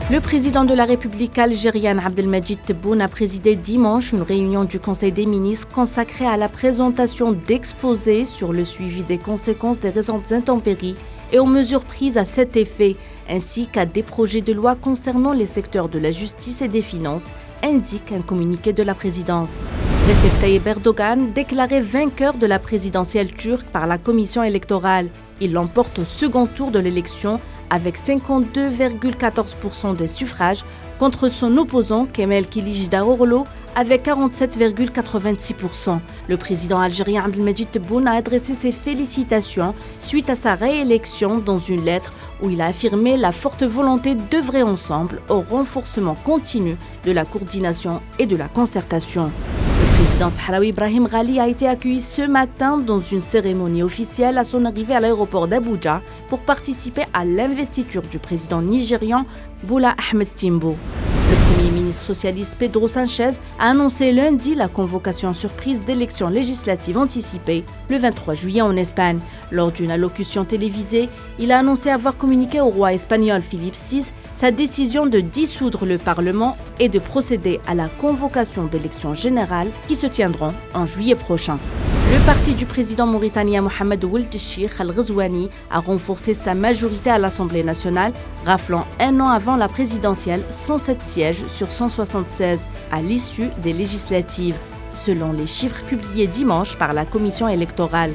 Le président de la République algérienne Abdelmadjid Tebboune a présidé dimanche une réunion du Conseil des ministres consacrée à la présentation d'exposés sur le suivi des conséquences des récentes intempéries et aux mesures prises à cet effet, ainsi qu'à des projets de loi concernant les secteurs de la justice et des finances, indique un communiqué de la présidence. Recep Tayyip Erdogan, déclaré vainqueur de la présidentielle turque par la commission électorale. Il l'emporte au second tour de l'élection avec 52,14% des suffrages contre son opposant Kemal Kılıçdaroğlu avec 47,86%. Le président algérien Abdelmadjid Tebboune a adressé ses félicitations suite à sa réélection dans une lettre où il a affirmé la forte volonté d'œuvrer ensemble au renforcement continu de la coordination et de la concertation. Le président sahraoui Brahim Ghali a été accueilli ce matin dans une cérémonie officielle à son arrivée à l'aéroport d'Abuja pour participer à l'investiture du président nigérian Bola Ahmed Tinubu. Le premier ministre socialiste Pedro Sanchez a annoncé lundi la convocation surprise d'élections législatives anticipées le 23 juillet en Espagne. Lors d'une allocution télévisée, il a annoncé avoir communiqué au roi espagnol Philippe VI sa décision de dissoudre le Parlement et de procéder à la convocation d'élections générales qui se tiendront en juillet prochain. Le parti du président mauritanien Mohamed Ould Cheikh Al-Ghazouani a renforcé sa majorité à l'Assemblée nationale, raflant un an avant la présidentielle 107 sièges sur 176 à l'issue des législatives, selon les chiffres publiés dimanche par la commission électorale.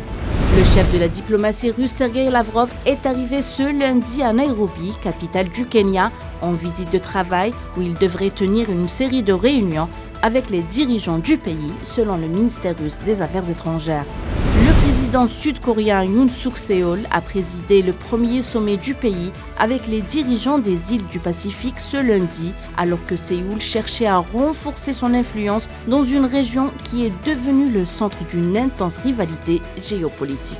Le chef de la diplomatie russe Sergueï Lavrov est arrivé ce lundi à Nairobi, capitale du Kenya, en visite de travail où il devrait tenir une série de réunions avec les dirigeants du pays, selon le ministère russe des Affaires étrangères. Le président sud-coréen Yoon Suk-yeol a présidé le premier sommet du pays avec les dirigeants des îles du Pacifique ce lundi, alors que Séoul cherchait à renforcer son influence dans une région qui est devenue le centre d'une intense rivalité géopolitique.